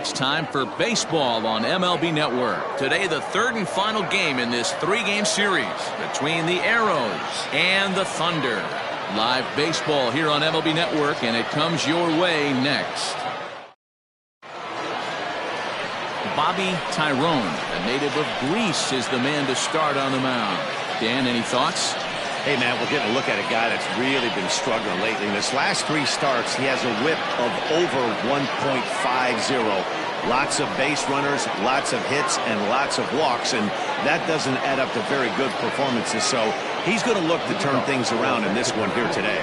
It's time for baseball on MLB Network. Today, the third and final game in this three-game series between the Arrows and the Thunder. Live baseball here on MLB Network, and it comes your way next. Bobby Tyrone, a native of Greece, is the man to start on the mound. Dan, any thoughts? Hey, man, we're getting a look at a guy that's really been struggling lately. In his last three starts, he has a whip of over 1.50. Lots of base runners, lots of hits, and lots of walks, and that doesn't add up to very good performances. So he's going to look to turn things around in this one here today.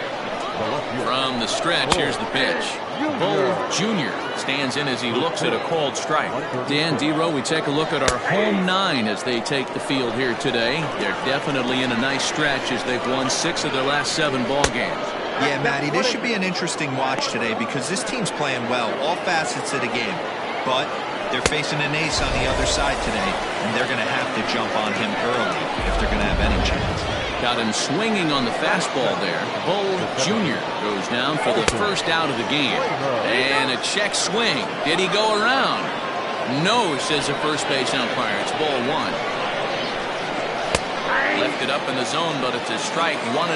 From the stretch, here's the pitch. Bull Jr. stands in as he looks at a called strike. Dan, D-Row, we take a look at our home nine as they take the field here today. They're definitely in a nice stretch as they've won 6 of their last 7 ball games. Yeah, Matty, this should be an interesting watch today because this team's playing well, all facets of the game. But they're facing an ace on the other side today, and they're going to have to jump on him early if they're going to have any chance. Got him swinging on the fastball there. Bull Jr. goes down for the first out of the game. And a check swing. Did he go around? No, says the first base umpire. It's ball 1. Left it up in the zone, but it's a strike, 1-1.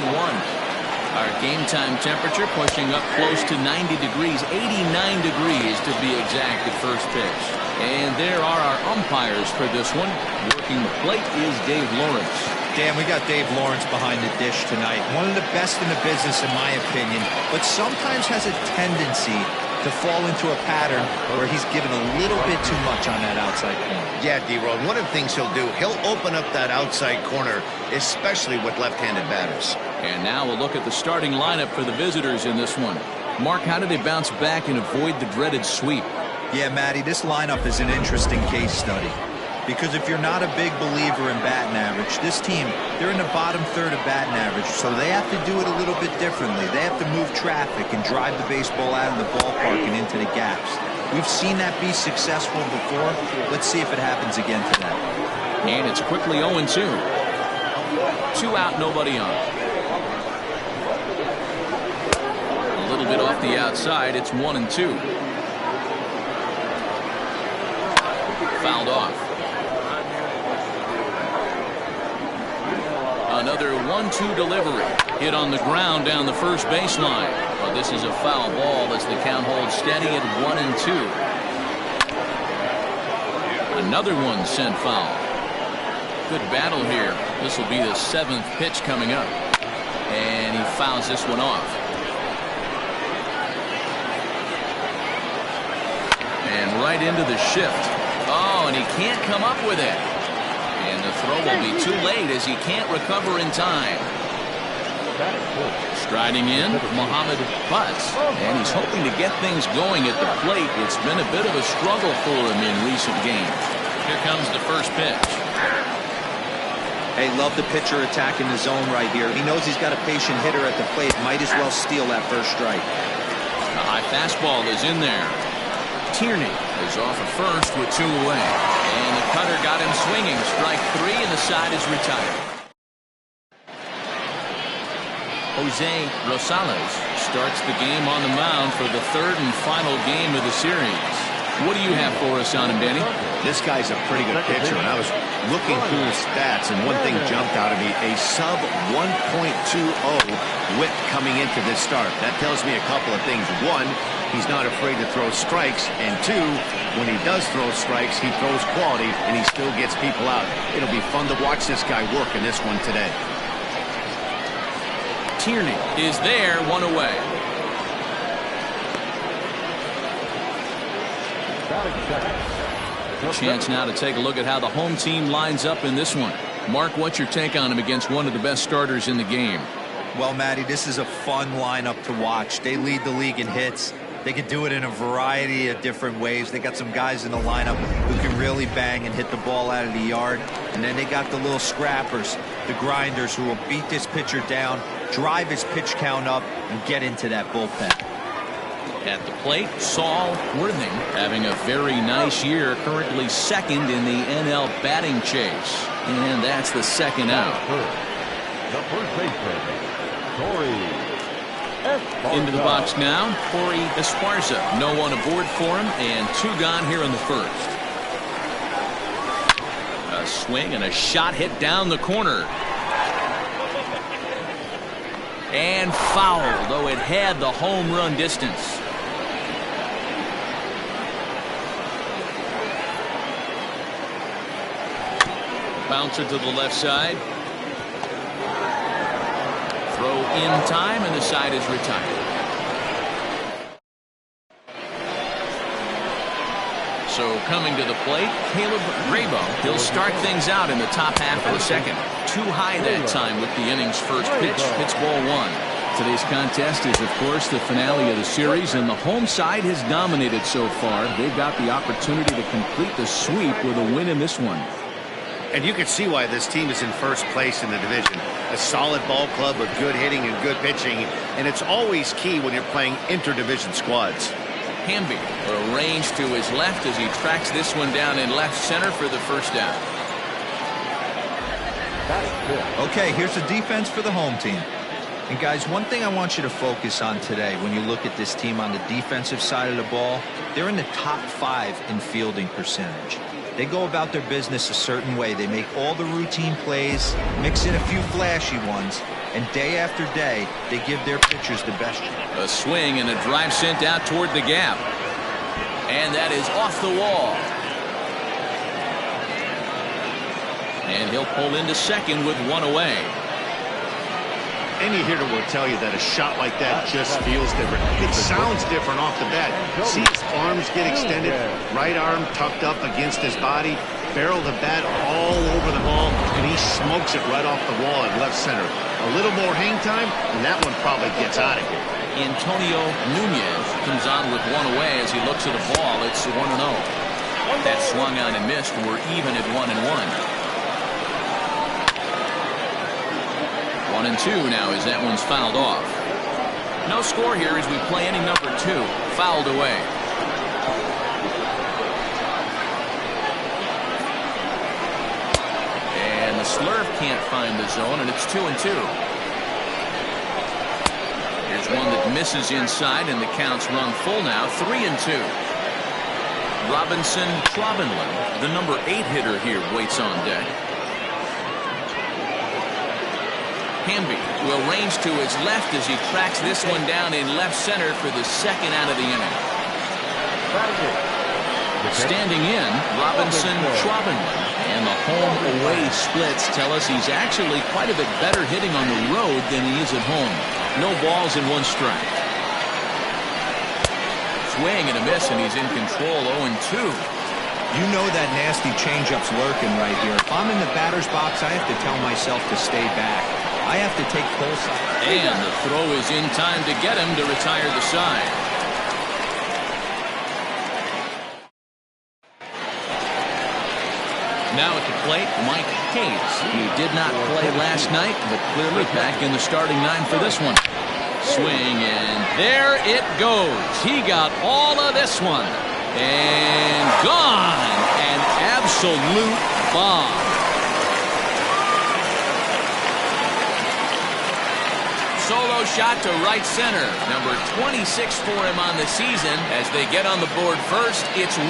Our game time temperature pushing up close to 90 degrees, 89 degrees to be exact at first pitch. And there are our umpires for this one. Working the plate is Dave Lawrence. Dan, we got Dave Lawrence behind the dish tonight. One of the best in the business, in my opinion, but sometimes has a tendency to fall into a pattern where he's given a little bit too much on that outside corner. Yeah, D-Row, one of the things he'll do, he'll open up that outside corner, especially with left-handed batters. And now we'll look at the starting lineup for the visitors in this one. Mark, how do they bounce back and avoid the dreaded sweep? Yeah, Matty, this lineup is an interesting case study. Because if you're not a big believer in batting average, this team, they're in the bottom third of batting average, so they have to do it a little bit differently. They have to move traffic and drive the baseball out of the ballpark and into the gaps. We've seen that be successful before. Let's see if it happens again today. And it's quickly 0-2. 2 out, nobody on. A little bit off the outside, it's 1-2. Fouled off. Another 1-2 delivery. Hit on the ground down the first baseline. But this is a foul ball as the count holds steady at 1-2. Another one sent foul. Good battle here. This will be the 7th pitch coming up. And he fouls this one off. And right into the shift. Oh, and he can't come up with it. And the throw will be too late as he can't recover in time. Striding in, Muhammad Butts. And he's hoping to get things going at the plate. It's been a bit of a struggle for him in recent games. Here comes the first pitch. Hey, love the pitcher attacking the zone right here. He knows he's got a patient hitter at the plate. Might as well steal that first strike. The high fastball is in there. Tierney is off at first with 2 away. And the cutter got him swinging. Strike 3, and the side is retired. Jose Rosales starts the game on the mound for the 3rd and final game of the series. What do you have for us on him, Danny? This guy's a pretty good pitcher, and I was looking through his stats, and one thing jumped out at me, a sub 1.20 whip coming into this start. That tells me a couple of things. 1, he's not afraid to throw strikes, and 2, when he does throw strikes, he throws quality, and he still gets people out. It'll be fun to watch this guy work in this one today. Tierney is there, 1 away. Chance now to take a look at how the home team lines up in this one. Mark, what's your take on him against one of the best starters in the game? Well, Matty, this is a fun lineup to watch. They lead the league in hits. They can do it in a variety of different ways. They got some guys in the lineup who can really bang and hit the ball out of the yard. And then they got the little scrappers, the grinders, who will beat this pitcher down, drive his pitch count up, and get into that bullpen. At the plate, Saul Worthing having a very nice year, currently 2nd in the NL batting chase. And that's the 2nd out. The first baseman, Corey Into the box now, Corey Esparza. No one aboard for him, and 2 gone here in the first. A swing and a shot hit down the corner. And foul, though it had the home run distance. Bouncer to the left side. Throw in time, and the side is retired. So coming to the plate, Caleb Grabo. He'll start things out in the top half of the second. Too high that time with the inning's first pitch. It's ball 1. Today's contest is, of course, the finale of the series, and the home side has dominated so far. They've got the opportunity to complete the sweep with a win in this one. And you can see why this team is in first place in the division. A solid ball club with good hitting and good pitching, and it's always key when you're playing interdivision squads. Hamby arranged to his left as he tracks this one down in left center for the first down. Okay, here's the defense for the home team. And guys, one thing I want you to focus on today when you look at this team on the defensive side of the ball, they're in the top 5 in fielding percentage. They go about their business a certain way. They make all the routine plays, mix in a few flashy ones, and day after day, they give their pitchers the best shot. A swing and a drive sent out toward the gap. And that is off the wall. And he'll pull into second with 1 away. Any hitter will tell you that a shot like that just feels different. It sounds different off the bat. See his arms get extended, right arm tucked up against his body, barrel the bat all over the ball, and he smokes it right off the wall at left center. A little more hang time, and that one probably gets out of here. Antonio Nunez comes on with 1 away as he looks at the ball. It's 1-0. That swung on and missed. We're even at 1-1. 1-2 now as that one's fouled off. No score here as we play inning number 2. Fouled away. And the slurve can't find the zone, and it's 2-2. Here's one that misses inside, and the count's run full now. 3-2. Robinson Schwabenland, the number 8 hitter here, waits on deck. Hamby will range to his left as he tracks this one down in left center for the second out of the inning. Standing in, Robinson Schwabenland. And the home-away splits tell us he's actually quite a bit better hitting on the road than he is at home. No balls and 1 strike. Swing and a miss, and he's in control. 0-2. You know that nasty changeup's lurking right here. If I'm in the batter's box, I have to tell myself to stay back. I have to take full side. And the throw is in time to get him to retire the side. Now at the plate, Mike Hayes. He did not play last night, but clearly back in the starting 9 for this one. Swing, and there it goes. He got all of this one. And gone. An absolute bomb. Solo shot to right center. Number 26 for him on the season. As they get on the board first, it's 1-0.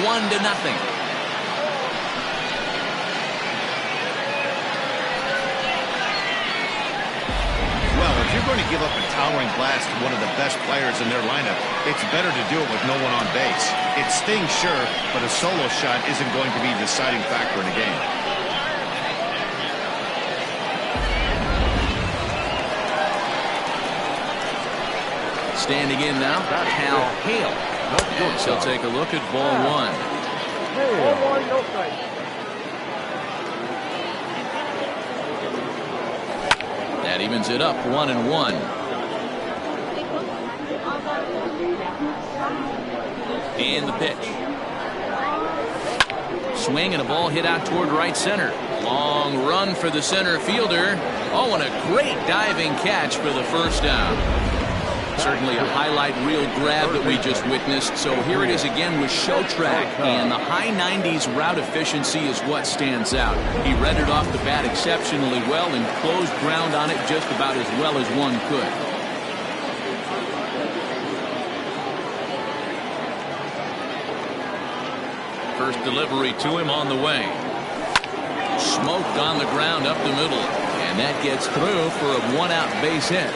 Well, if you're going to give up a towering blast to one of the best players in their lineup, it's better to do it with no one on base. It stings, sure, but a solo shot isn't going to be the deciding factor in a game. Standing in now, Hal Hale. And he'll take a look at ball 1. That evens it up, 1-1. And the pitch. Swing and a ball hit out toward right center. Long run for the center fielder. Oh, and a great diving catch for the first down. Certainly a highlight reel grab that we just witnessed. So here it is again with show track, and the high 90s route efficiency is what stands out. He read it off the bat exceptionally well and closed ground on it just about as well as one could. First delivery to him on the way. Smoked on the ground up the middle. And that gets through for a one-out base hit.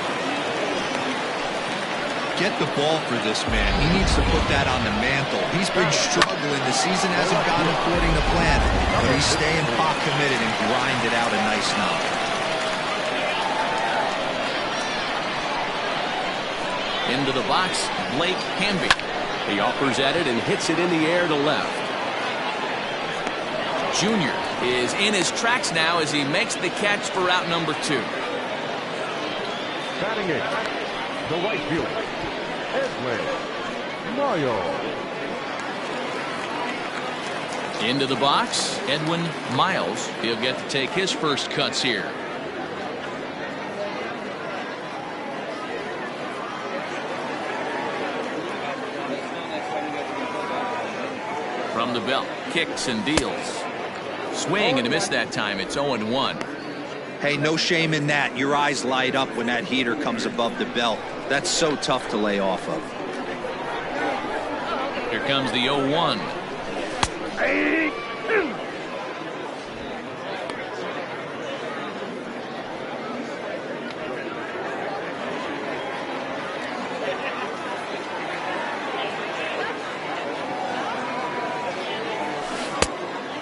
Get the ball for this man. He needs to put that on the mantle. He's been struggling. The season hasn't gone according to plan, but he's staying pot committed and grinded out a nice knock. Into the box, Blake Hamby. He offers at it and hits it in the air to left. Junior is in his tracks now as he makes the catch for out number 2. Batting it, the right fielder, Edwin Miles. Into the box, Edwin Miles. He'll get to take his first cuts here. From the belt, kicks and deals. Swing and a miss that time. It's 0-1. Hey, no shame in that. Your eyes light up when that heater comes above the belt. That's so tough to lay off of. Here comes the 0-1.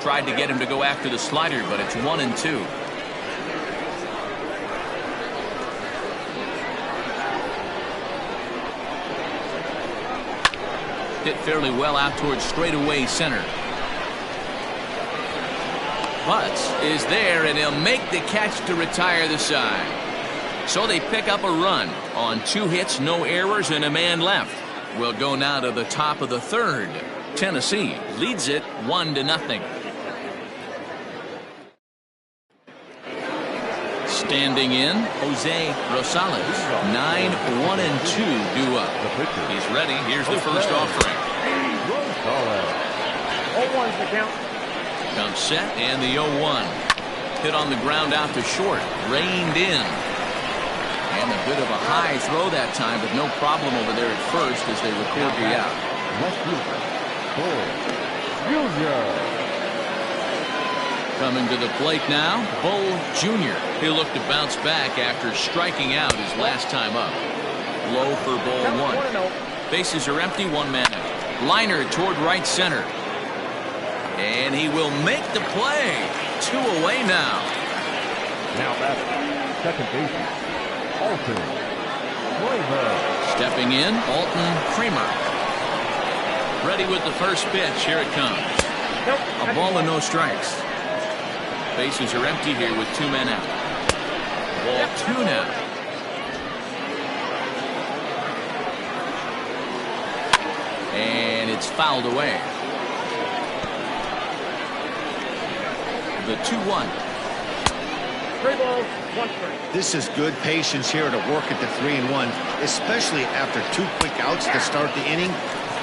Tried to get him to go after the slider, but it's 1-2. Hit fairly well out towards straightaway center. Butts is there, and he'll make the catch to retire the side. So they pick up a run on 2 hits, no errors, and a man left. We'll go now to the top of the 3rd. Tennessee leads it 1-0. Standing in, Jose Rosales. 9-1-2 due up. He's ready. Here's the first offering. Rosales. 0-1's the count. Comes set, and the 0-1. Hit on the ground out to short. Reined in. And a bit of a high throw that time, but no problem over there at first as they record the out. Left fielder, Bull Junior. Coming to the plate now, Bull Jr. He'll look to bounce back after striking out his last time up. Low for ball 1. Bases are empty, 1 man out. Liner toward right center. And he will make the play. 2 away now. Now batting, second baseman, Alton Kramer. Stepping in, Alton Kramer. Ready with the first pitch. Here it comes. A ball and no strikes. Bases are empty here with 2 men out. Ball 2 now. And it's fouled away. The 2-1. 3 balls, 1 strike. This is good patience here to work at the 3-1, especially after 2 quick outs to start the inning.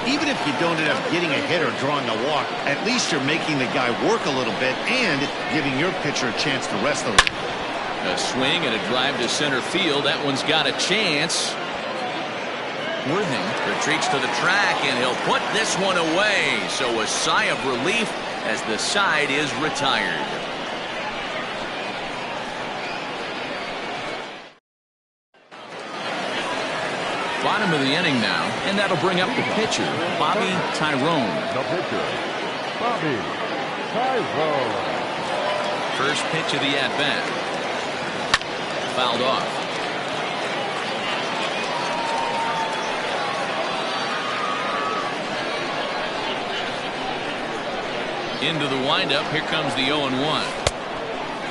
Even if you don't end up getting a hit or drawing a walk, at least you're making the guy work a little bit and giving your pitcher a chance to rest a little. A swing and a drive to center field. That one's got a chance. Worthing retreats to the track, and he'll put this one away. So a sigh of relief as the side is retired. Bottom of the inning now, and that'll bring up the pitcher, Bobby Tyrone. The pitcher, Bobby Tyrone. First pitch of the at-bat. Fouled off. Into the windup. Here comes the 0-1.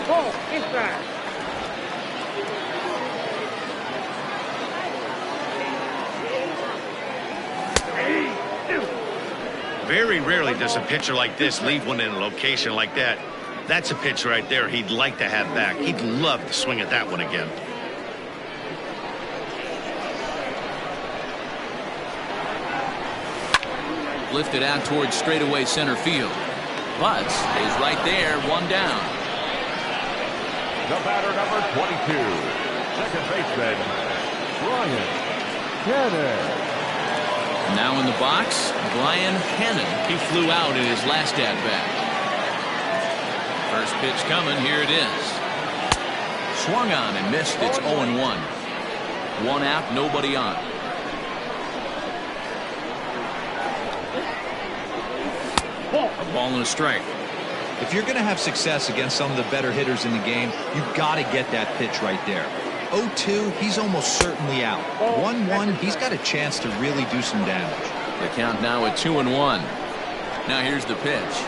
Ball inside. Very rarely does a pitcher like this leave one in a location like that. That's a pitch right there he'd like to have back. He'd love to swing at that one again. Lifted out towards straightaway center field. Butts is right there, 1 down. The batter, number 22, second baseman, Brian Cannon. Now in the box, Brian Hannon. He flew out in his last at-bat. First pitch coming. Here it is. Swung on and missed. It's 0-1. One out, nobody on. A ball and a strike. If you're going to have success against some of the better hitters in the game, you've got to get that pitch right there. 0-2, he's almost certainly out. 1-1, he's got a chance to really do some damage. The count now at 2-1. Now here's the pitch.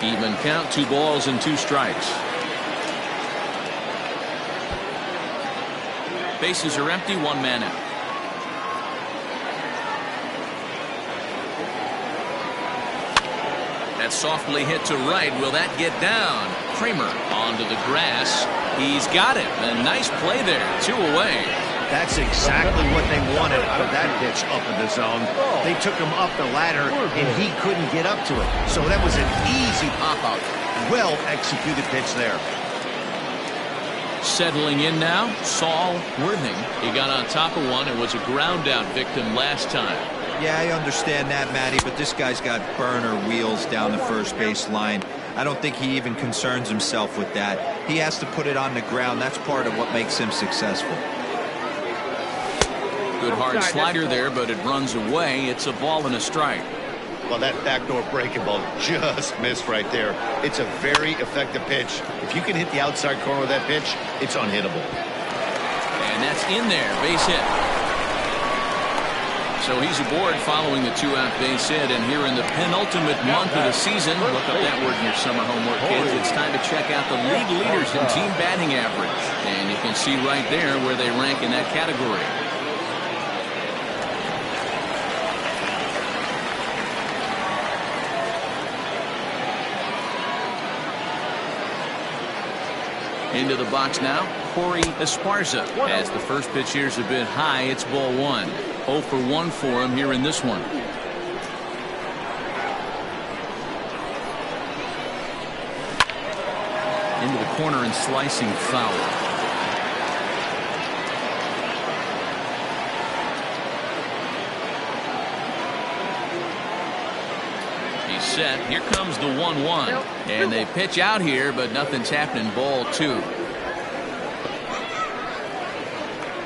Even count, 2 balls and 2 strikes. Bases are empty, 1 man out. That's softly hit to right. Will that get down? Kramer onto the grass. He's got it. A nice play there. 2 away. That's exactly what they wanted out of that pitch up in the zone. They took him up the ladder, and he couldn't get up to it. So that was an easy pop-out. Well executed pitch there. Settling in now, Saul Worthing. He got on top of one and was a ground-out victim last time. Yeah, I understand that, Matty, but this guy's got burner wheels down the first base line. I don't think he even concerns himself with that. He has to put it on the ground. That's part of what makes him successful. Good hard slider there, but it runs away. It's a ball and a strike. Well, that backdoor breaking ball just missed right there. It's a very effective pitch. If you can hit the outside corner of that pitch, it's unhittable. And that's in there. Base hit. So he's aboard following the 2-out base hit, and here in the penultimate month of the season, look up that word in your summer homework, kids. It's time to check out the league leaders in team batting average, and you can see right there where they rank in that category. Into the box now, Corey Esparza. As the first pitch here's a bit high, it's ball 1. 0 for 1 for him here in this one. Into the corner and slicing foul. He's set. Here comes the 1-1. And they pitch out here, but nothing's happening. Ball 2.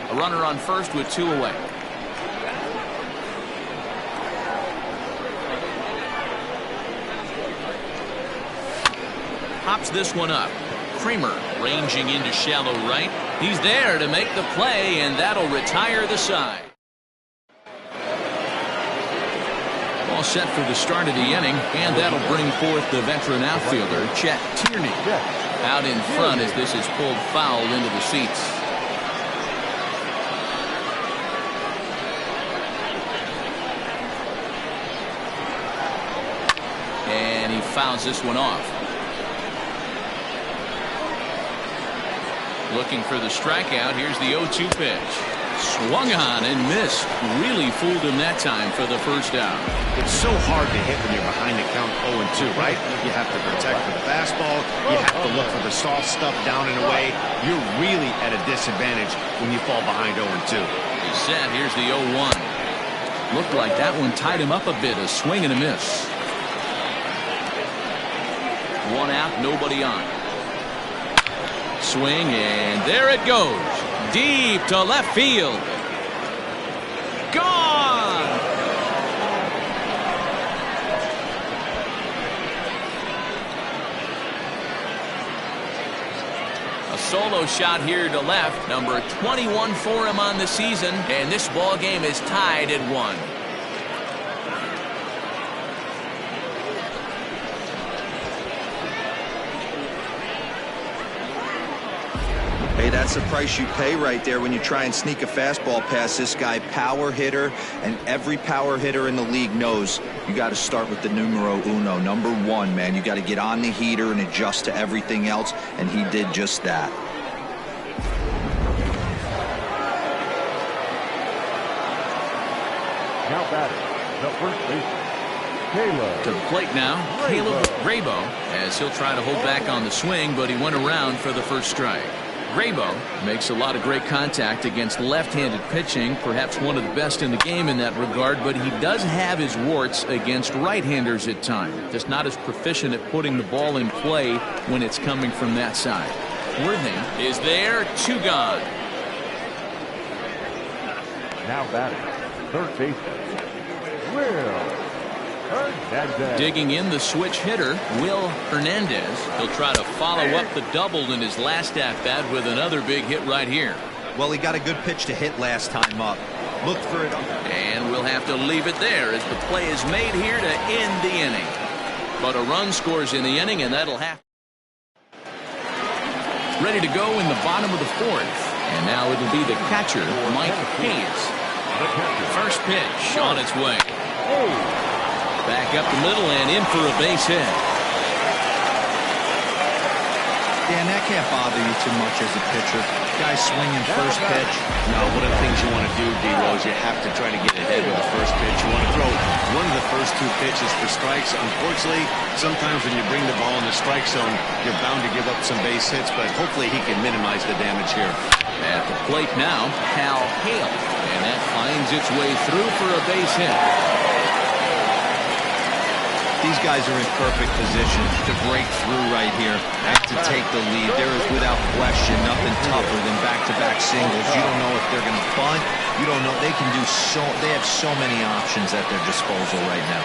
A runner on first with 2 away. Pops this one up. Kramer ranging into shallow right. He's there to make the play, and that'll retire the side. All set for the start of the inning, and that'll bring forth the veteran outfielder, Chet Tierney. Out in front as this is pulled foul into the seats. And he fouls this one off. Looking for the strikeout. Here's the 0-2 pitch. Swung on and missed. Really fooled him that time for the first out. It's so hard to hit when you're behind the count 0-2, right? You have to protect for the fastball. You have to look for the soft stuff down and away. You're really at a disadvantage when you fall behind 0-2. He's set. Here's the 0-1. Looked like that one tied him up a bit. A swing and a miss. 1 out, nobody on. Swing, and there it goes. Deep to left field. Gone! A solo shot here to left. Number 21 for him on the season. And this ball game is tied at 1. Hey, that's the price you pay right there when you try and sneak a fastball past this guy. Power hitter, and every power hitter in the league knows you got to start with the numero uno, number 1, man. You got to get on the heater and adjust to everything else, and he did just that. Now batting, the first baseman, Caleb. To the plate now, Caleb Grabo, as he'll try to hold back on the swing, but he went around for the first strike. Grabo makes a lot of great contact against left-handed pitching, perhaps one of the best in the game in that regard, but he does have his warts against right-handers at times. Just not as proficient at putting the ball in play when it's coming from that side. Worthing is there, 2 gone. Now batting, third baseman, Will Hernandez. Digging in the switch hitter, Will Hernandez. He'll try to follow up the double in his last at-bat with another big hit right here. Well, he got a good pitch to hit last time up. Looked for it. And we'll have to leave it there as the play is made here to end the inning. But a run scores in the inning, and that'll have. Ready to go in the bottom of the 4th. And now it'll be the catcher, Mike Hayes. First pitch on its way. Back up the middle and in for a base hit. Dan, that can't bother you too much as a pitcher. Guy swinging first pitch. No, one of the things you want to do, D-Lo, is you have to try to get ahead with the first pitch. You want to throw one of the first 2 pitches for strikes. Unfortunately, sometimes when you bring the ball in the strike zone, you're bound to give up some base hits, but hopefully he can minimize the damage here. At the plate now, Hal Hale. And that finds its way through for a base hit. These guys are in perfect position to break through right here and to take the lead. There is, without question, nothing tougher than back-to-back singles. You don't know if they're going to bunt. You don't know. They can do so. They have so many options at their disposal right now.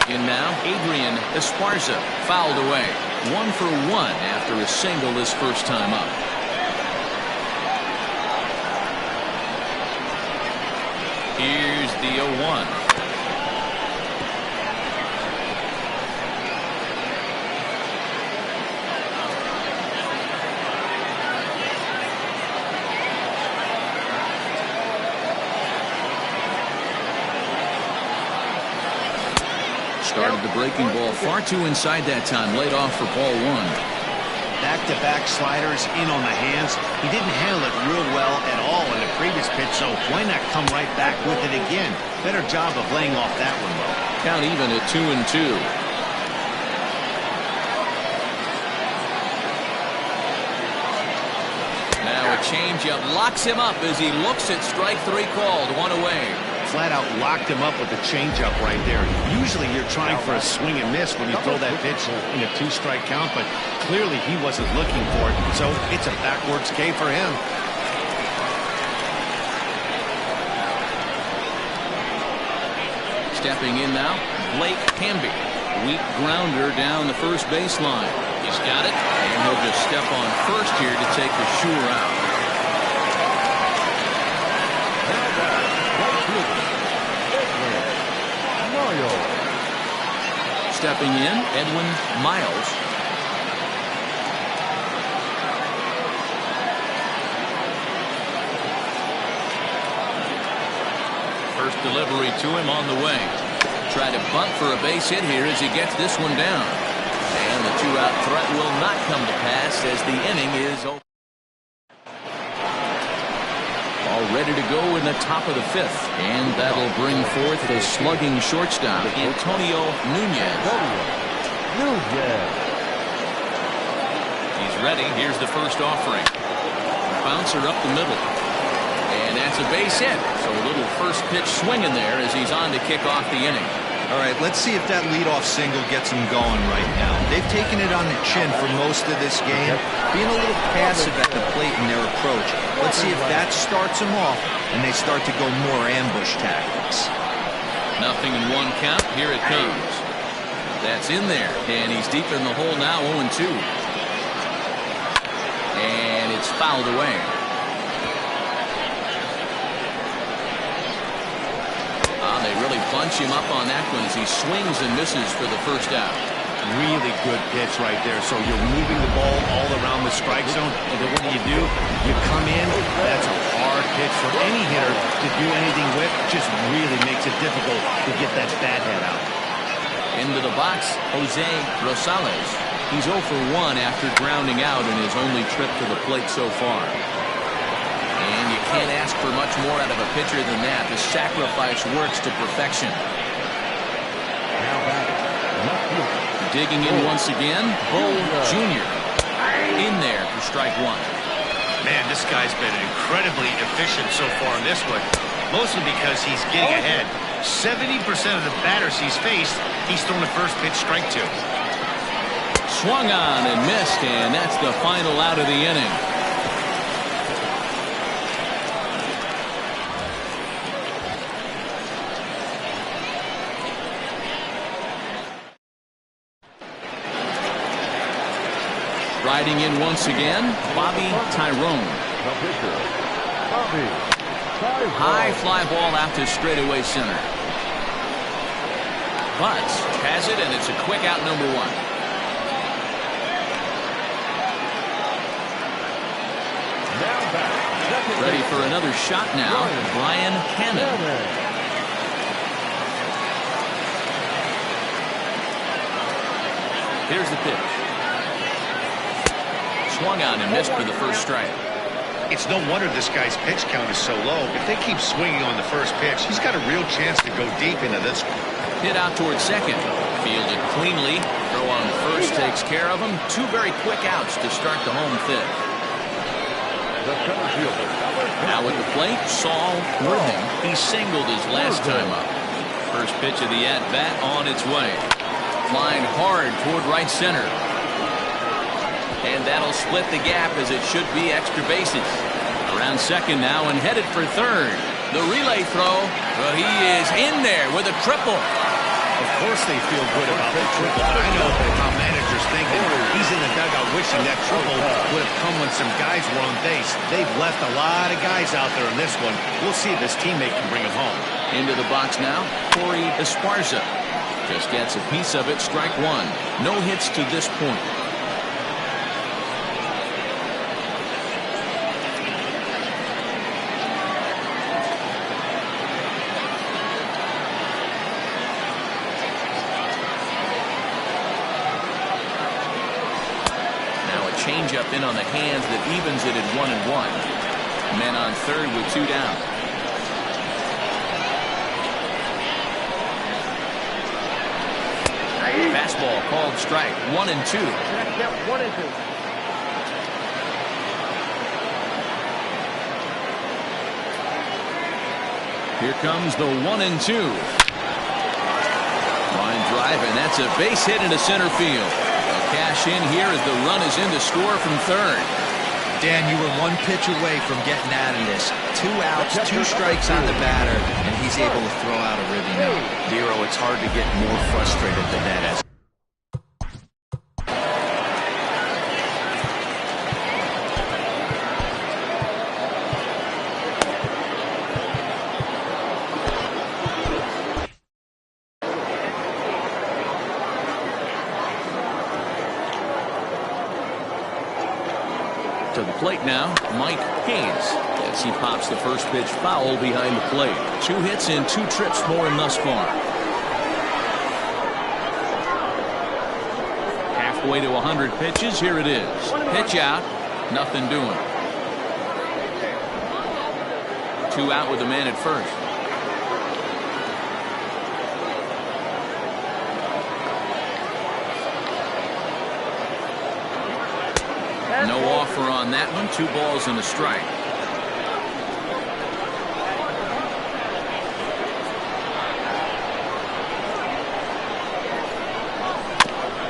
In now, Adrian Esparza fouled away. 1 for 1 after a single his first time up. Here's the 0-1. Started the breaking ball far too inside that time. Laid off for ball 1. Back-to-back sliders in on the hands. He didn't handle it real well at all in the previous pitch, so why not come right back with it again? Better job of laying off that one, though. Count even at 2-2. Now a changeup locks him up as he looks at strike 3 called. 1 away. Flat out locked him up with the changeup right there. Usually you're trying for a swing and miss when you throw that pitch in a 2-strike count, but clearly he wasn't looking for it, so it's a backwards K for him. Stepping in now, Blake Camby. Weak grounder down the first baseline. He's got it, and he'll just step on first here to take the sure out. Stepping in, Edwin Miles. First delivery to him on the way. Try to bunt for a base hit here as he gets this one down. And the 2-out threat will not come to pass as the inning is over. All ready to go in the top of the 5th. And that'll bring forth the slugging shortstop, Antonio Nunez. He's ready. Here's the first offering. Bouncer up the middle. And that's a base hit. So a little first pitch swing in there as he's on to kick off the inning. All right, let's see if that leadoff single gets them going right now. They've taken it on the chin for most of this game, being a little passive at the plate in their approach. Let's see if that starts them off and they start to go more ambush tactics. 0-1 count. Here it comes. That's in there, and he's deep in the hole now, 0-2. And it's fouled away. They really bunch him up on that one as he swings and misses for the first out. Really good pitch right there. So you're moving the ball all around the strike zone, and then what do? You come in. That's a hard pitch for any hitter to do anything with. Just really makes it difficult to get that bat head out. Into the box, Jose Rosales. He's 0 for 1 after grounding out in his only trip to the plate so far. And you can't ask for much more out of a pitcher than that. The sacrifice works to perfection. Digging in once again, Bo Jr. in there for strike 1. Man, this guy's been incredibly efficient so far in this one, mostly because he's getting ahead. 70% of the batters he's faced, he's thrown the first pitch strike to. Swung on and missed, and that's the final out of the inning. Riding in once again, Bobby Tyrone. The pitcher, Bobby Tyrone. High fly ball out to straightaway center. Butts has it, and it's a quick out, number one. Now back. Ready for another shot now, Brian Cannon. Here's the pitch. Swung on and missed for the first strike. It's no wonder this guy's pitch count is so low. If they keep swinging on the first pitch, he's got a real chance to go deep into this one. Hit out towards second. Fielded cleanly. Throw on first takes care of him. Two very quick outs to start the home fifth. The center fielder. Now at the plate, Saul Worthing. He singled his last time up. First pitch of the at-bat on its way. Flying hard toward right center. And that'll split the gap, as it should be extra bases. Around second now and headed for third. The relay throw, but he is in there with a triple. Of course they feel good about the triple, but I know how managers think that he's in the dugout wishing that triple would have come when some guys were on base. They've left a lot of guys out there in this one. We'll see if his teammate can bring him home. Into the box now, Corey Esparza. Just gets a piece of it, strike one. No hits to this point. Changeup in on the hands that evens it at 1-1. Men on third with two down. Fastball called strike. 1-2. Here comes the 1-2. Line drive, and that's a base hit into center field. Cash in here as the run is in to score from third. Dan, you were one pitch away from getting out of this. 2 outs, 2 strikes on the batter, and he's able to throw out a ribby now. Dero, it's hard to get more frustrated than that. As to the plate now, Mike Hayes, as he pops the first pitch foul behind the plate. 2 hits and 2 trips for him thus far. Halfway to 100 pitches, here it is. Pitch out, nothing doing. 2 out with the man at first. No offer on that one. 2 balls and a strike.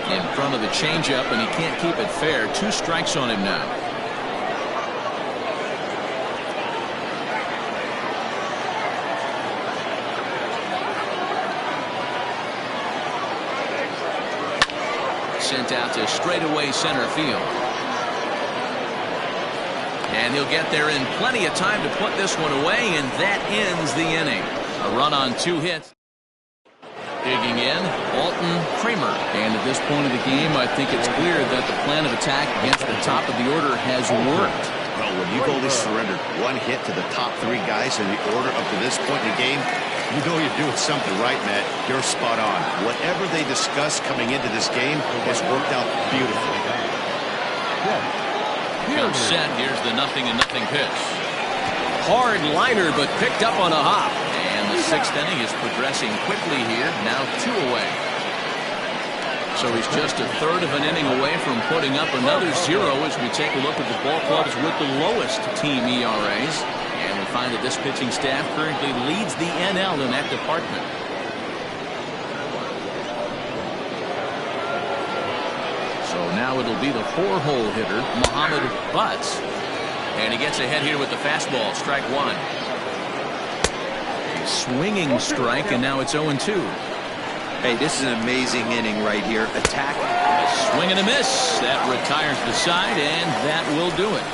In front of the changeup, and he can't keep it fair. 2 strikes on him now. Sent out to straightaway center field. And he'll get there in plenty of time to put this one away, and that ends the inning. A run on 2 hits. Digging in, Alton Kramer. And at this point of the game, I think it's clear that the plan of attack against the top of the order has worked. Well, when you've only surrendered 1 hit to the top 3 guys in the order up to this point in the game, you know you're doing something right, Matt. You're spot on. Whatever they discussed coming into this game has worked out beautifully. Comes set. Here's the 0-0 pitch. Hard liner, but picked up on a hop. And the 6th inning is progressing quickly here. Now 2 away. So he's just a third of an inning away from putting up another 0 as we take a look at the ball clubs with the lowest team ERAs. And we find that this pitching staff currently leads the NL in that department. So now it'll be the 4-hole hitter, Muhammad Butts. And he gets ahead here with the fastball, strike 1. A swinging strike, and now it's 0-2. Hey, this is an amazing inning right here. Attack. A swing and a miss. That retires the side, and that will do it.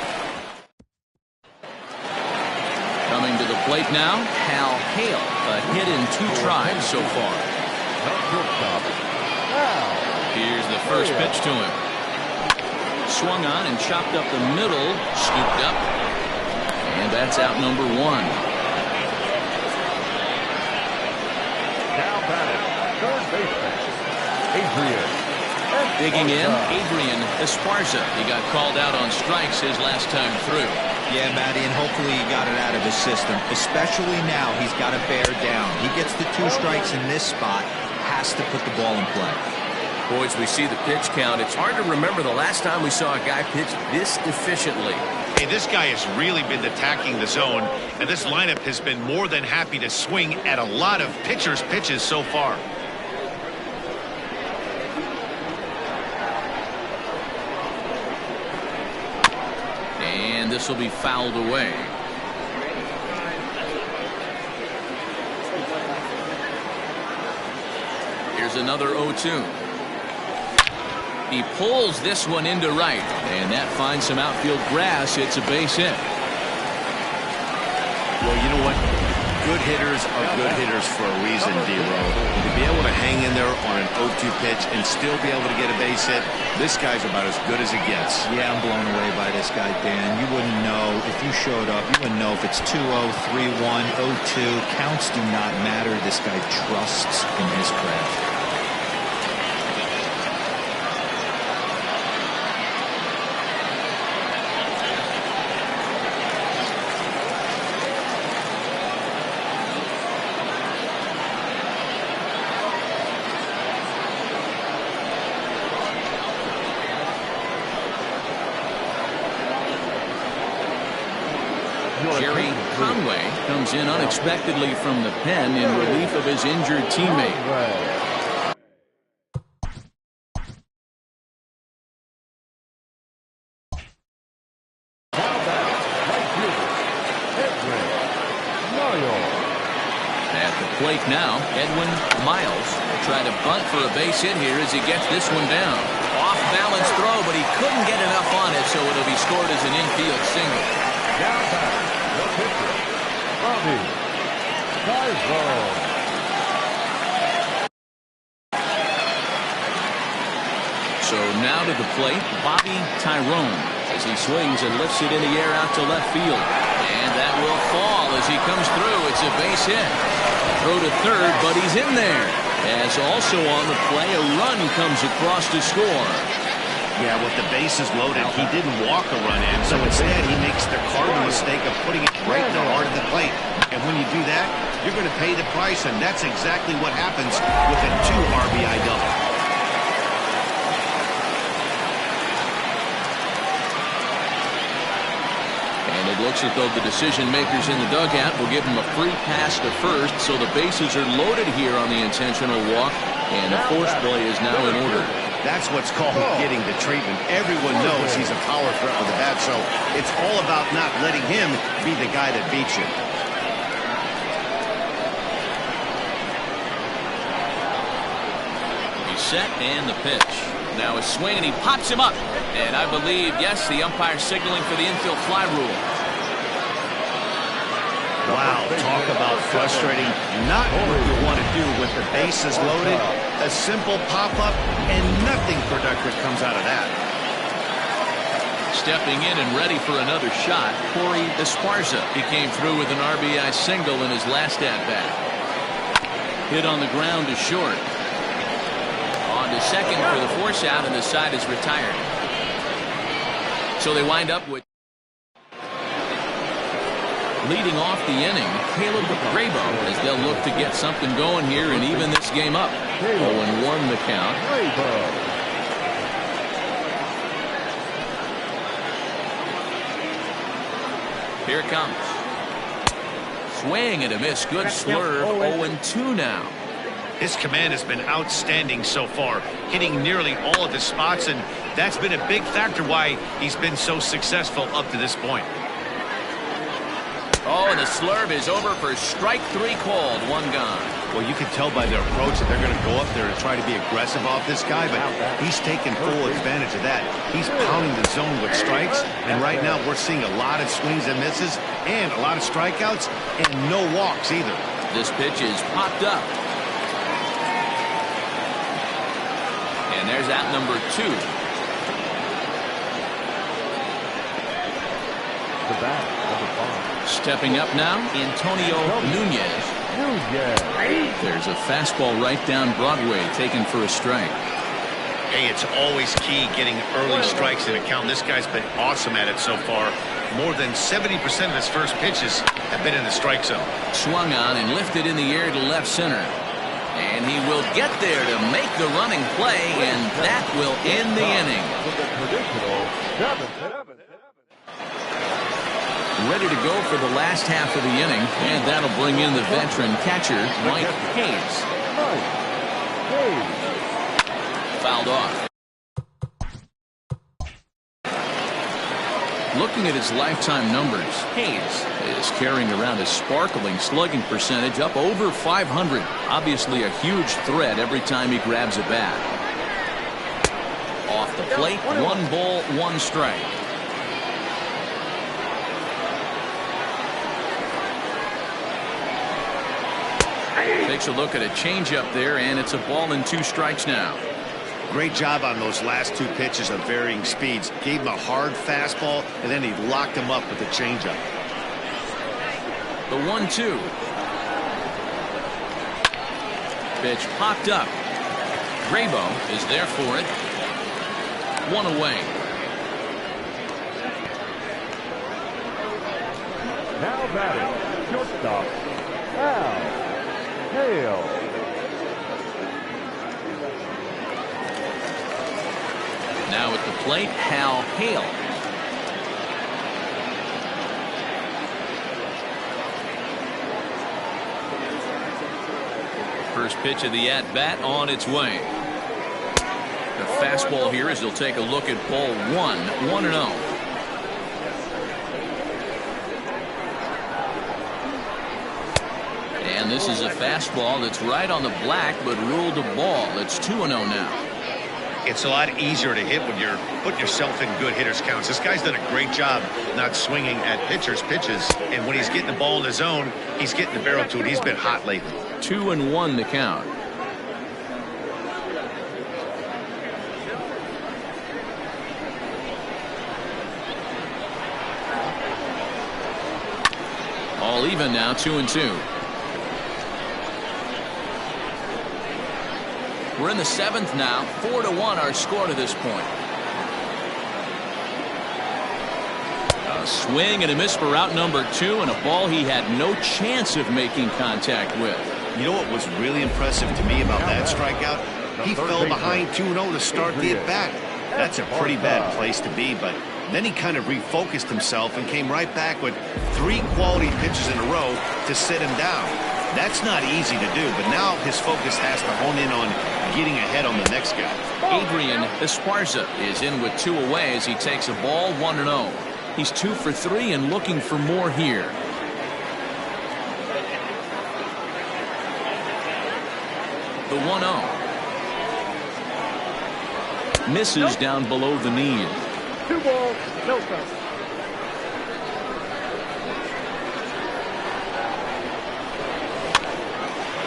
Coming to the plate now, Hal Hale. A hit in 2 tries so far. Here's the first pitch to him. Swung on and chopped up the middle. Scooped up. And that's out number 1. Now batting, third baseman, Adrian. Digging in, Adrian Esparza. He got called out on strikes his last time through. Yeah, Matty, and hopefully he got it out of his system. Especially now, he's got to bear down. He gets the 2 strikes in this spot, has to put the ball in play. Boys, we see the pitch count. It's hard to remember the last time we saw a guy pitch this efficiently. Hey, this guy has really been attacking the zone, and this lineup has been more than happy to swing at a lot of pitchers' pitches so far. And this will be fouled away. Here's another 0-2. He pulls this one into right, and that finds some outfield grass. It's a base hit. Well, you know what? Good hitters are good hitters for a reason, D-Row. To be able to hang in there on an 0-2 pitch and still be able to get a base hit, this guy's about as good as it gets. Yeah, I'm blown away by this guy, Dan. You wouldn't know if you showed up. You wouldn't know if it's 2-0, 3-1, 0-2. Counts do not matter. This guy trusts in his craft. Jerry Conway comes in unexpectedly from the pen in relief of his injured teammate. At the plate now, Edwin Miles will try to bunt for a base hit here as he gets this one down. Off-balance throw, but he couldn't get enough on it, so it'll be scored as an infield single. Down back, the pitcher, Bobby Tyrone. So now to the plate, Bobby Tyrone, as he swings and lifts it in the air out to left field. And that will fall as he comes through. It's a base hit. Throw to third, but he's in there. As also on the play, a run comes across to score. Yeah, with the bases loaded, he didn't walk a run in, so instead he makes the cardinal mistake of putting it right in the heart of the plate. And when you do that, you're going to pay the price, and that's exactly what happens with a 2 RBI double. And it looks as though the decision makers in the dugout will give him a free pass to first, so the bases are loaded here on the intentional walk, and the force play is now in order. That's what's called getting the treatment. Everyone knows he's a power threat with the bat, so it's all about not letting him be the guy that beats you. He's set, and the pitch. Now a swing, and he pops him up. And I believe, yes, the umpire signaling for the infield fly rule. Wow, talk about frustrating. Not what you want to do with the bases loaded. A simple pop-up, and nothing productive comes out of that. Stepping in and ready for another shot, Corey Esparza. He came through with an RBI single in his last at-bat. Hit on the ground to short. On to second for the force out, and the side is retired. So they wind up with Leading off the inning, Caleb Grabo, as they'll look to get something going here and even this game up. 0-1 the count. Here it comes. Swing and a miss. Good slurve. 0-2 now. His command has been outstanding so far, hitting nearly all of his spots, and that's been a big factor why he's been so successful up to this point. Oh, and the slurve is over for strike 3 called. 1 gone. Well, you can tell by their approach that they're going to go up there and try to be aggressive off this guy, but he's taking full advantage of that. He's pounding the zone with strikes, and right now we're seeing a lot of swings and misses and a lot of strikeouts and no walks either. This pitch is popped up. And there's out number 2. The bat, number 5. Stepping up now, Antonio Nunez. There's a fastball right down Broadway, taken for a strike. Hey, it's always key getting early strikes in a count. This guy's been awesome at it so far. More than 70% of his first pitches have been in the strike zone. Swung on and lifted in the air to left center. And he will get there to make the running play, and that will end the inning. Ready to go for the last half of the inning, and that'll bring in the veteran catcher, Mike Hayes. Fouled off. Looking at his lifetime numbers, Hayes is carrying around a sparkling slugging percentage up over 500. Obviously a huge threat every time he grabs a bat. Off the plate, 1 ball, 1 strike. Takes a look at a changeup there, and it's a ball and 2 strikes now. Great job on those last 2 pitches of varying speeds. Gave him a hard fastball, and then he locked him up with the changeup. The 1-2. Pitch popped up. Grabo is there for it. 1 away. Now batting, shortstop, Hale. Now at the plate, Hal Hale. First pitch of the at-bat on its way. The fastball here as they'll take a look at ball 1, 1-0. And this is a fastball that's right on the black, but ruled a ball. It's 2-0 now. It's a lot easier to hit when you're putting yourself in good hitters counts. This guy's done a great job not swinging at pitchers' pitches, and when he's getting the ball in his zone, he's getting the barrel to it. He's been hot lately. 2-1 the count. All even now, 2-2. We're in the 7th now. 4-1 our score to this point. A swing and a miss for out number 2, and a ball he had no chance of making contact with. You know what was really impressive to me about that strikeout? He fell behind 2-0 to start the at-bat. That's a pretty bad place to be, but then he kind of refocused himself and came right back with 3 quality pitches in a row to sit him down. That's not easy to do, but now his focus has to hone in on getting ahead on the next guy. Adrian Esparza is in with 2 away as he takes a ball 1-0. He's 2 for 3 and looking for more here. The 1-0. Misses down below the knee. 2 balls, no strikes.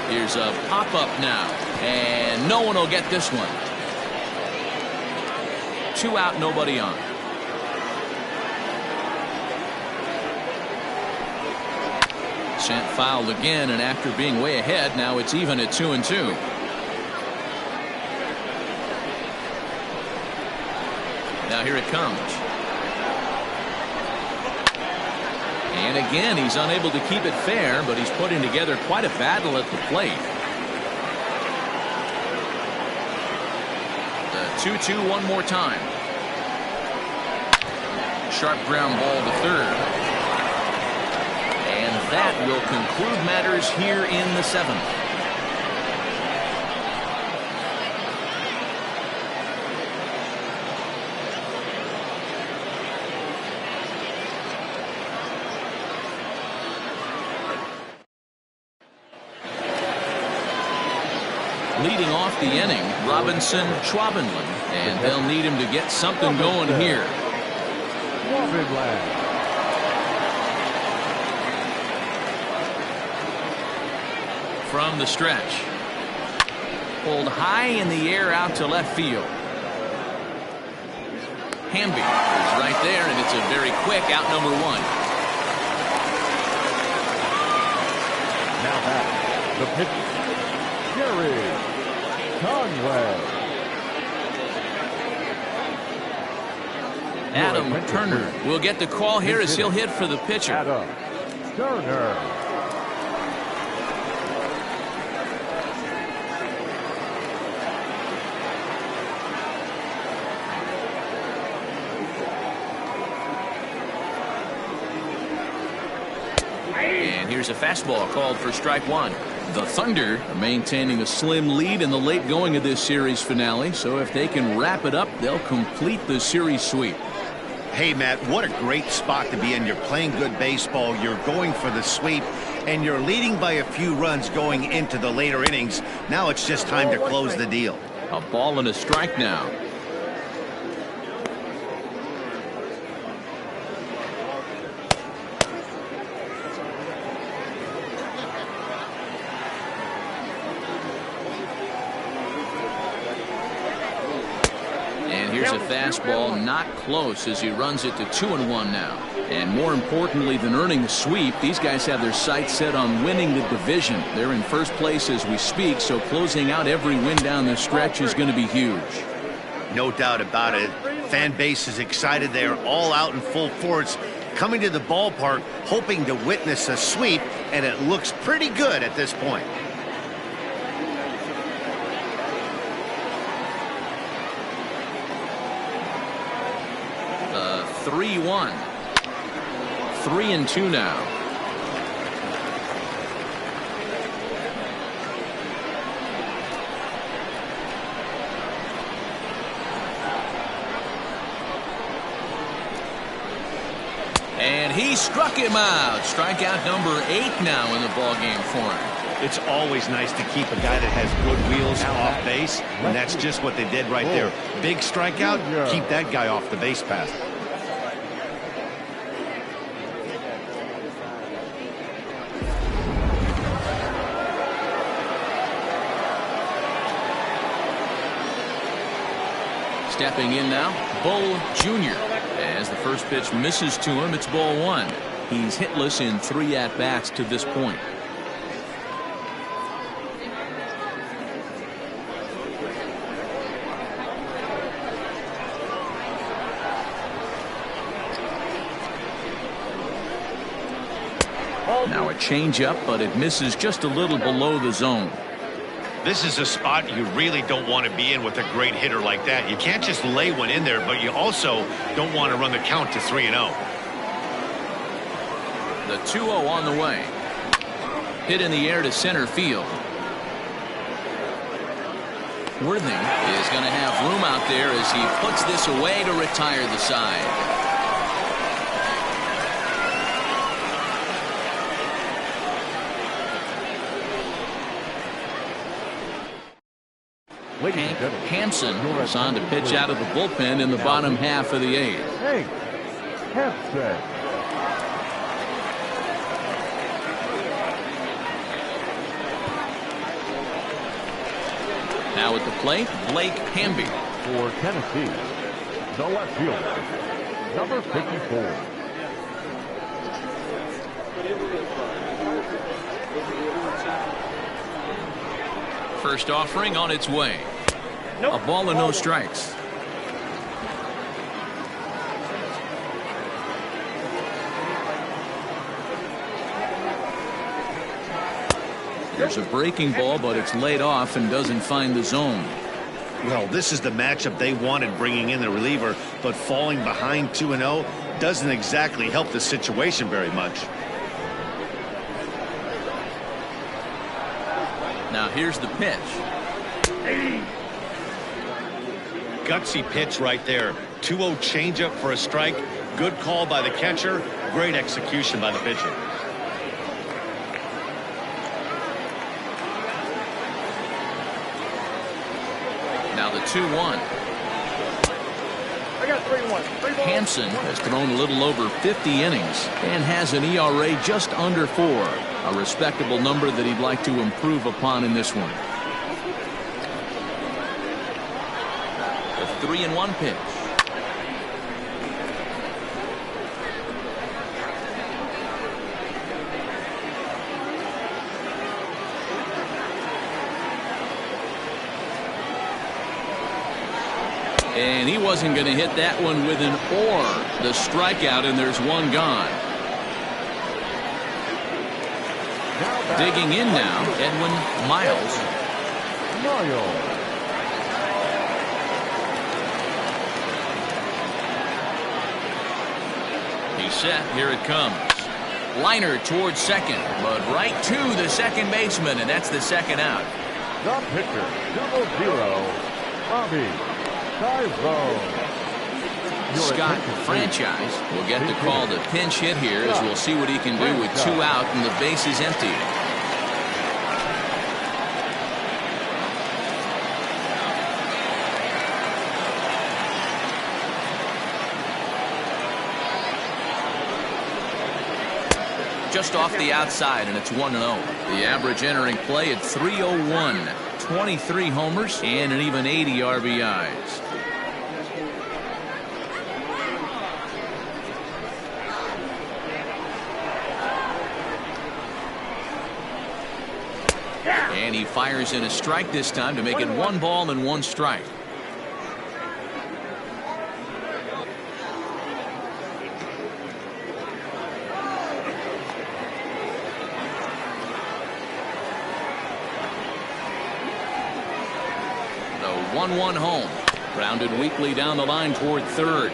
Here's a pop-up now, and no one will get this one. 2 out, nobody on. Sent fouled again, and after being way ahead, now it's even at 2-2. Now here it comes. And again, he's unable to keep it fair, but he's putting together quite a battle at the plate. The 2-2 one more time. Sharp ground ball to third. And that will conclude matters here in the seventh. Leading off the inning, Robinson Schwabenland, and they'll need him to get something going here. From the stretch. Pulled high in the air out to left field. Hamby is right there, and it's a very quick out number one. Now back, the pitcher, Jerry Conway. Adam Turner will get the call here as he'll hit for the pitcher. Adam Turner. And here's a fastball called for strike one. The Thunder are maintaining a slim lead in the late going of this series finale, so if they can wrap it up, they'll complete the series sweep. Hey, Matt, what a great spot to be in. You're playing good baseball. You're going for the sweep, and you're leading by a few runs going into the later innings. Now it's just time to close the deal. A ball and a strike now. Here's a fastball not close as he runs it to 2-1 now. And more importantly than earning the sweep, these guys have their sights set on winning the division. They're in first place as we speak, so closing out every win down the stretch is going to be huge. No doubt about it. Fan base is excited. They're all out in full force, coming to the ballpark hoping to witness a sweep, and it looks pretty good at this point. 3-1. 3-2 now. And he struck him out. Strikeout number 8 now in the ballgame for him. It's always nice to keep a guy that has good wheels off base, and that's just what they did right there. Big strikeout, keep that guy off the base path. Stepping in now, Bull Jr. As the first pitch misses to him, it's ball 1. He's hitless in 3 at-bats to this point. Now a changeup, but it misses just a little below the zone. This is a spot you really don't want to be in with a great hitter like that. You can't just lay one in there, but you also don't want to run the count to 3-0. The 2-0 on the way. Hit in the air to center field. Worthing is going to have room out there as he puts this away to retire the side. Hansen is on to pitch out of the bullpen in the bottom half of the 8th. Hey, Hansen. Now at the plate, Blake Hamby. For Tennessee, the left fielder, number 54. First offering on its way. A ball and no strikes. There's a breaking ball, but it's laid off and doesn't find the zone. Well, this is the matchup they wanted, bringing in the reliever, but falling behind 2-0 doesn't exactly help the situation very much. Now here's the pitch. Gutsy pitch right there. 2-0 changeup for a strike. Good call by the catcher. Great execution by the pitcher. Now the 2-1. I got 3-1. Hansen has thrown a little over 50 innings and has an ERA just under 4. A respectable number that he'd like to improve upon in this one. The 3-1 pitch. And he wasn't going to hit that one with an or. The strikeout, and there's one gone. Digging in now, Edwin Miles. He's set. Here it comes. Liner towards second, but right to the second baseman, and that's the second out. The pitcher, 0-0, Bobby. Scott Franchise will get to call the pinch hit here, as we'll see what he can do with 2 out and the base is empty. Just off the outside, and it's 1-0. The average entering play at 301. 23 homers and an even 80 RBIs. And he fires in a strike this time to make it 1 ball and 1 strike. The 1-1 home. Grounded weakly down the line toward third.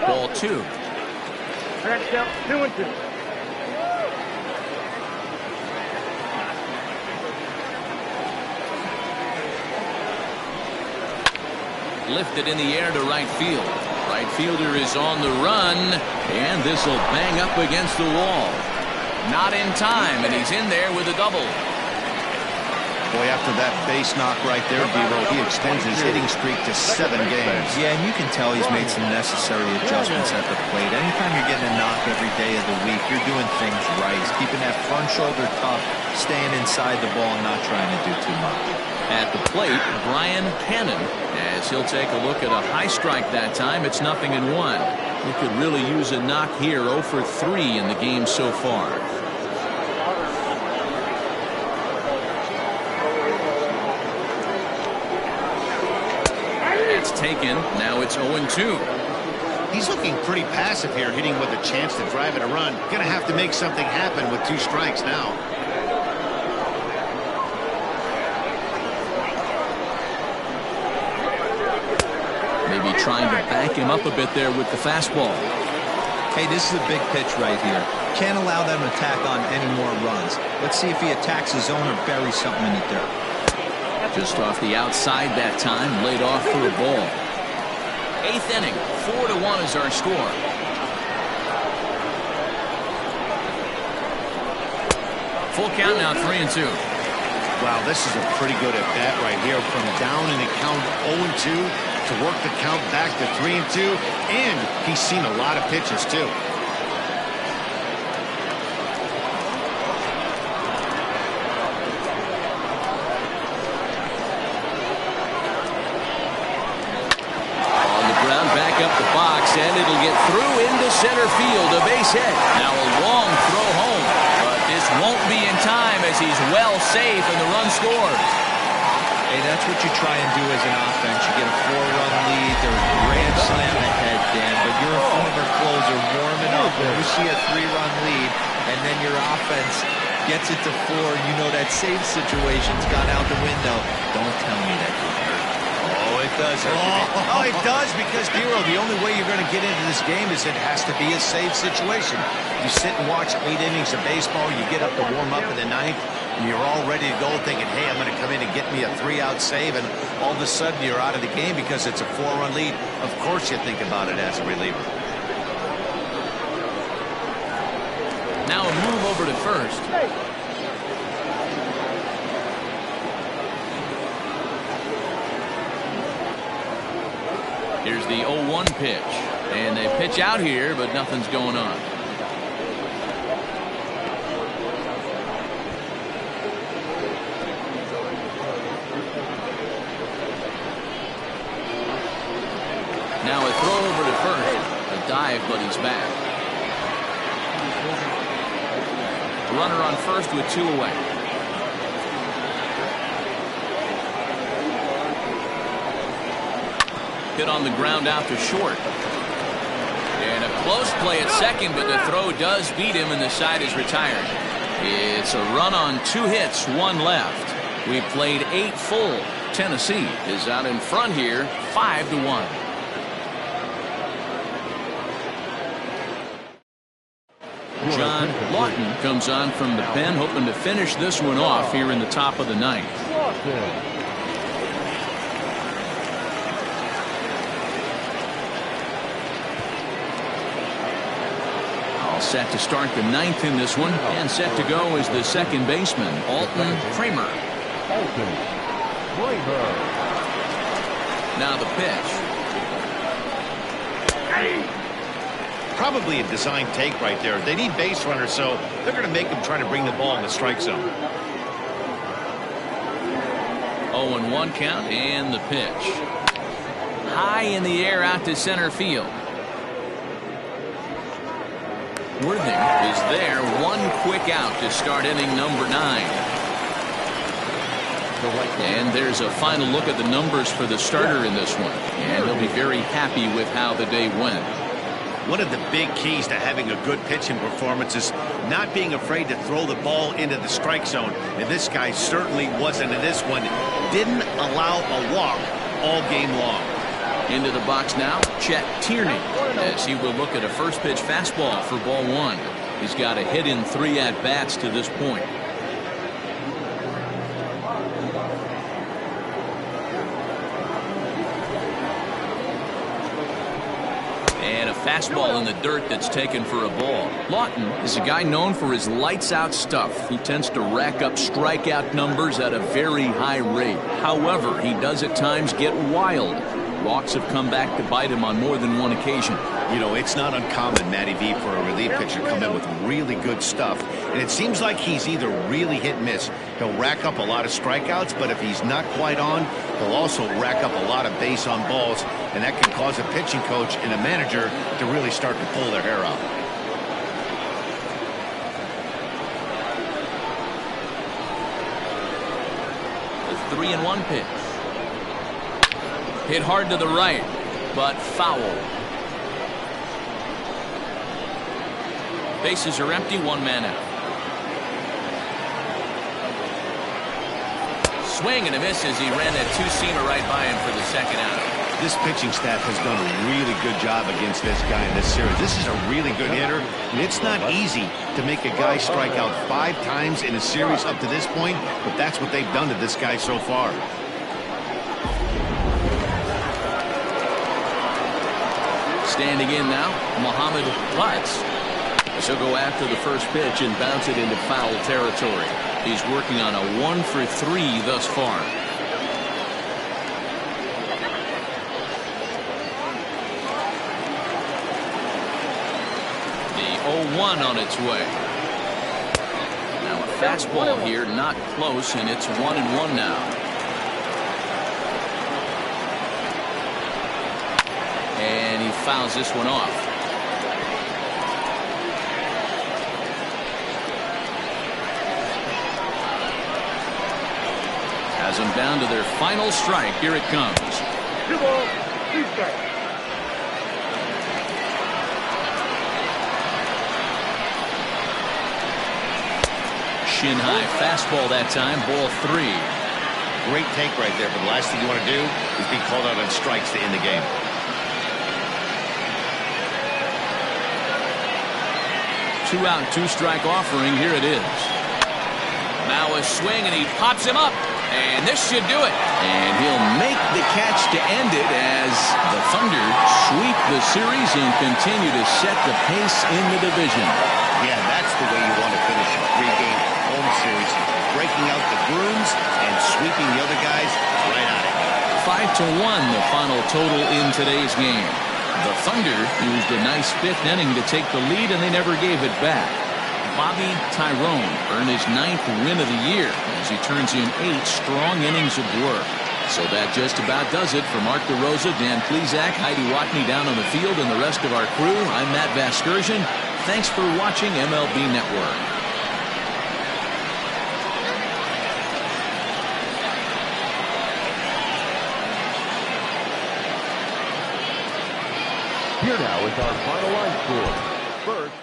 Ball 2. 2-2. Lifted in the air to right field. Right fielder is on the run, and this will bang up against the wall. Not in time, and he's in there with a double. Boy, after that base knock right there, Devo, he extends his hitting streak to 7 games. Yeah, and you can tell he's made some necessary adjustments at the plate. Anytime you're getting a knock every day of the week, you're doing things right. He's keeping that front shoulder tough, staying inside the ball, and not trying to do too much. At the plate, Brian Cannon, as he'll take a look at a high strike that time. It's 0-1. He could really use a knock here. 0 for 3 in the game so far. It's taken. Now it's 0-2. He's looking pretty passive here, hitting with a chance to drive it a run. Gonna have to make something happen with 2 strikes now. Maybe trying to back him up a bit there with the fastball. Hey, this is a big pitch right here. Can't allow them to tack on any more runs. Let's see if he attacks his zone or buries something in the dirt. Just off the outside that time, laid off for a ball. 8th inning, 4-1 is our score. Full count now, 3-2. Wow, this is a pretty good at bat right here. From down in the count 0-2 to work the count back to 3-2, and he's seen a lot of pitches too. Up the box, and it'll get through into center field. A base hit. Now a long throw home, but this won't be in time as he's well safe and the run scores. Hey, that's what you try and do as an offense. You get a 4-run lead. There's a grand slam ahead, Dan, but you're a former closer warming up when you see a 3-run lead, and then your offense gets it to 4, and you know that save situation's gone out the window. Don't tell me that doesn't hurt. Oh, it does hurt. Oh, it does, because, Dero, the only way you're going to get into this game is it has to be a save situation. You sit and watch 8 innings of baseball, you get up to warm up in the 9th, and you're all ready to go thinking, hey, I'm going to come in and get me a 3-out save, and all of a sudden you're out of the game because it's a 4-run lead. Of course you think about it as a reliever. Now a move over to first. Here's the 0-1 pitch, and they pitch out here, but nothing's going on. Now a throw over to first. A dive, but he's back. Runner on first with 2 away. Hit on the ground out to short. And a close play at second, but the throw does beat him, and the side is retired. It's a run on 2 hits, 1 left. We played 8 full. Tennessee is out in front here, 5-1. John Lawton comes on from the pen, hoping to finish this one off here in the top of the 9th. All set to start the 9th in this one, and set to go is the second baseman, Alton Kramer. Now the pitch. Probably a design take right there. They need base runners, so they're going to make them try to bring the ball in the strike zone. 0-1 count, and the pitch. High in the air out to center field. Worthing is there. 1 quick out to start inning number 9. And there's a final look at the numbers for the starter in this one. And he'll be very happy with how the day went. One of the big keys to having a good pitching performance is not being afraid to throw the ball into the strike zone. And this guy certainly wasn't in this one. Didn't allow a walk all game long. Into the box now, Chet Tierney, as he will look at a first pitch fastball for ball 1. He's got a hit in 3 at-bats to this point. And a fastball in the dirt that's taken for a ball. Lawton is a guy known for his lights-out stuff. He tends to rack up strikeout numbers at a very high rate. However, he does at times get wild. Walks have come back to bite him on more than 1 occasion. You know, it's not uncommon, Matty V, for a relief pitcher to come in with really good stuff. And it seems like he's either really hit and miss. He'll rack up a lot of strikeouts, but if he's not quite on, he'll also rack up a lot of base on balls. And that can cause a pitching coach and a manager to really start to pull their hair out. The 3-1 pitch. Hit hard to the right, but foul. Bases are empty, 1 man out. Swing and a miss as he ran that 2-seamer right by him for the second out. This pitching staff has done a really good job against this guy in this series. This is a really good hitter, and it's not easy to make a guy strike out 5 times in a series up to this point, but that's what they've done to this guy so far. Standing in now, Muhammad Lutz. She'll go after the first pitch and bounce it into foul territory. He's working on a 1 for 3 thus far. The 0-1 on its way. Now a fastball here, not close, and it's 1-1 now. And he fouls this one off. has them down to their final strike. Here it comes. 2 balls, 2 strikes. Shin high fastball that time. Ball 3. Great take right there, but the last thing you want to do is be called out on strikes to end the game. 2 out, 2 strike offering. Here it is. Now a swing, and he pops him up. And this should do it. And he'll make the catch to end it as the Thunder sweep the series and continue to set the pace in the division. Yeah, that's the way you want to finish a 3-game home series. Breaking out the grooms and sweeping the other guys right on it. 5-1 the final total in today's game. The Thunder used a nice 5th inning to take the lead, and they never gave it back. Bobby Tyrone earned his 9th win of the year as he turns in 8 strong innings of work. So that just about does it for Mark DeRosa, Dan Plesac, Heidi Watney down on the field, and the rest of our crew. I'm Matt Vasgersian. Thanks for watching MLB Network. Here now is our final line score. First.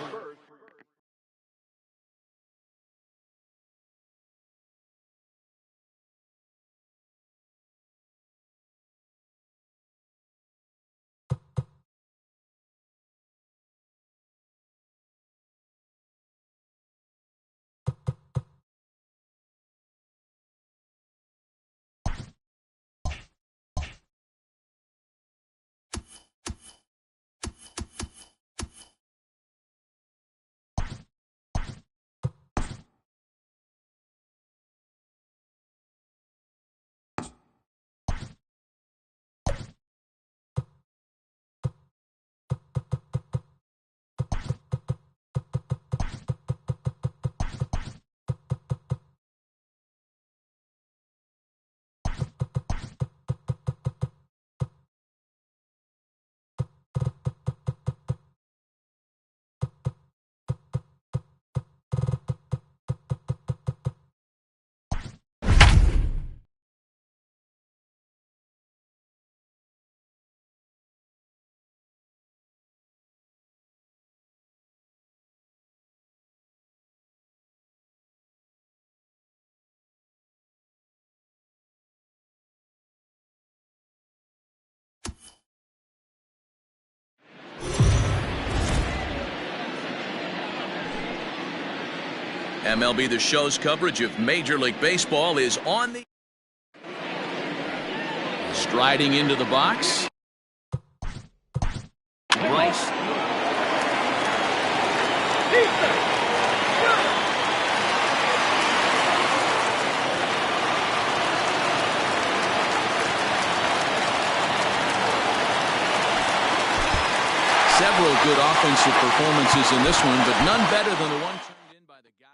MLB The Show's coverage of Major League Baseball is on the... Striding into the box. Bryce. Several good offensive performances in this one, but none better than the one turned in by the guy.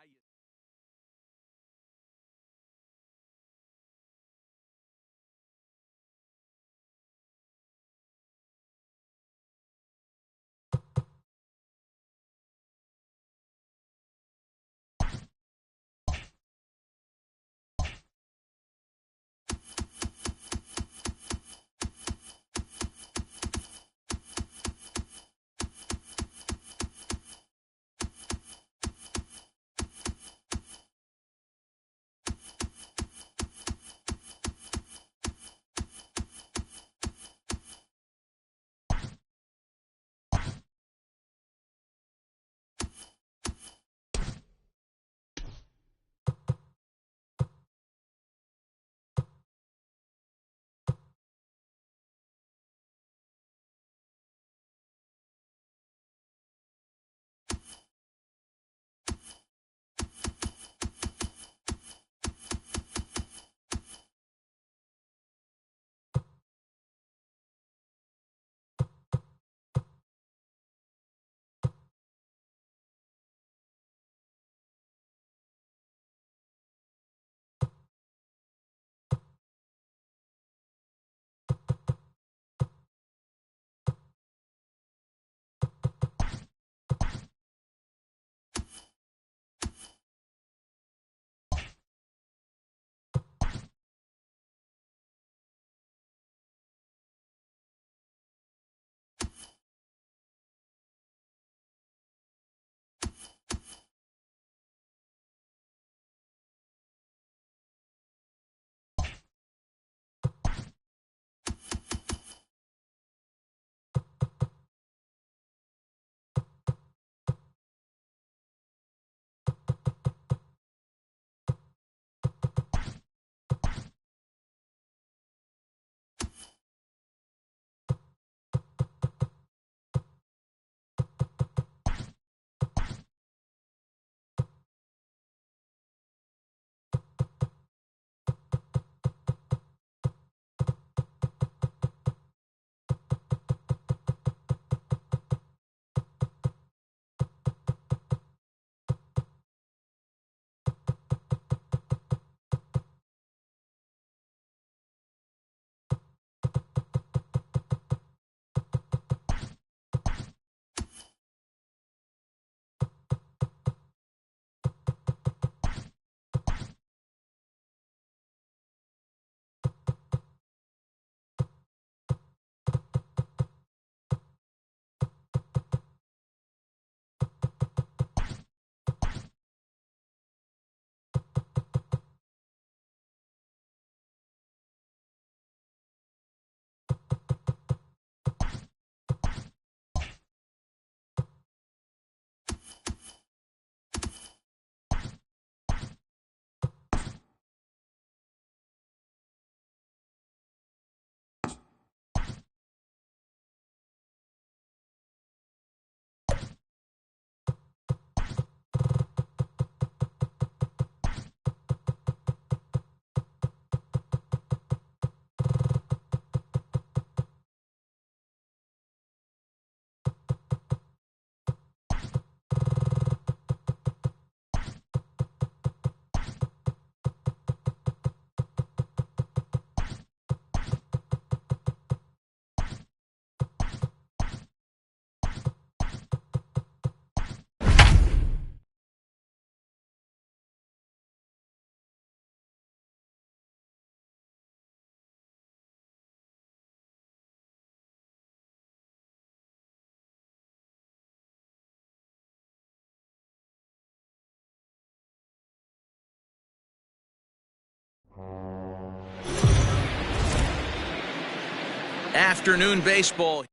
Afternoon baseball.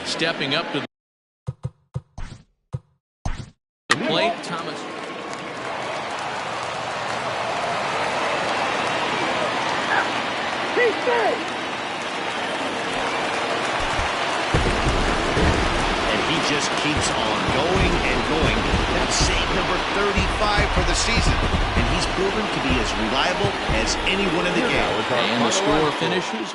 Stepping up to the plate, Thomas. And he just keeps on going and going. That's save number 35 for the season. And he's proven to be as reliable as anyone in the game. And the score finishes